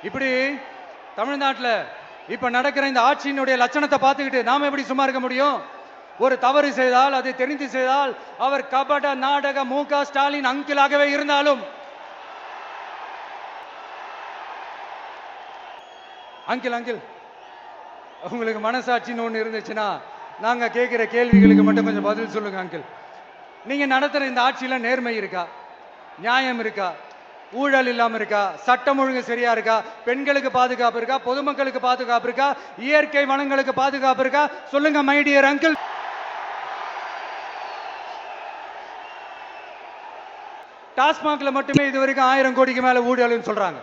இப்படி தமிழ்நாட்டில் இப்ப நடக்கிற இந்த ஆட்சியினுடைய லட்சணத்தை பார்த்துக்கிட்டு நாம எப்படி சும்மா இருக்க முடியும்? ஒரு தவறு செய்தால், அதை தெரிந்து செய்தால், அவர் கபட நாடக மு.க. ஸ்டாலின் அங்கிளாகவே இருந்தாலும், அங்கிள் உங்களுக்கு மனசாட்சின்னு ஒன்று இருந்துச்சுன்னா நாங்க கேட்கிற கேள்விகளுக்கு மட்டும் கொஞ்சம் பதில் சொல்லுங்க அங்கிள். நீங்க நடத்துற இந்த ஆட்சியில நேர்மை இருக்கா? நியாயம் இருக்கா? ஊழல் இல்லாம இருக்கா? சட்டம் ஒழுங்கு சரியா இருக்கா? பெண்களுக்கு பாதுகாப்பு இருக்கா? பொதுமக்களுக்கு பாதுகாப்பு இருக்கா? இயற்கை வளங்களுக்கு பாதுகாப்பு இருக்கா? சொல்லுங்க மை டியர் அங்கிள். டாஸ்மாக்ல மட்டுமே இது வரைக்கும் 1000 கோடிக்கு மேல ஊழல்னு சொல்றாங்க.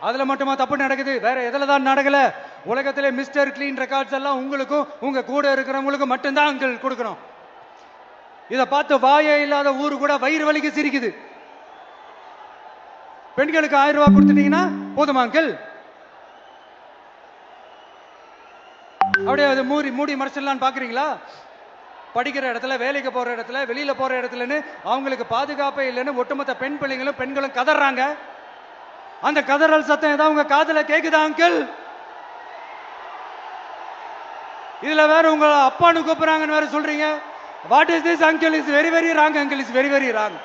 அதுல மட்டுமா தப்பு நடக்குது? வேற எதுல தான் நடக்கல? உலகத்திலே மிஸ்டர் கிளீன் ரெக்கார்ட்ஸ் எல்லாம் உங்களுக்கும் உங்க கூட இருக்கிறவங்களுக்கும் மட்டும்தான் அங்கிள் கொடுக்கணும். இதை பார்த்து வாயே இல்லாத ஊரு கூட வயிறு வலிக்கு சிரிக்குது. பெண்களுக்கு 1000 ரூபாய் கொடுத்துட்டீங்கன்னா போதுமா அங்கிள்? அப்படியே அதை மூடி மறைச்சிடலான்னு பாக்குறீங்களா? படிக்கிற இடத்துல, வேலைக்கு போற இடத்துல, வெளியில போற இடத்துலன்னு அவங்களுக்கு பாதுகாப்பே இல்லைன்னு ஒட்டுமொத்த பெண்களும் கதறாங்க. அந்த கதறல் சத்தம் ஏதாவது உங்க காதுல கேக்குதா அங்கிள்? இதுல வேற உங்க அப்பான்னு கூப்பிடுறாங்கன்னு வேற சொல்றீங்க. What is this uncle? Is very very wrong uncle, is very very wrong.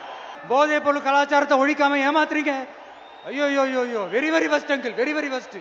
போதை பொருள் கலாச்சாரத்தை ஒழிக்காம ஏமாத்துறீங்க. ஐயோ very very first uncle, very very first.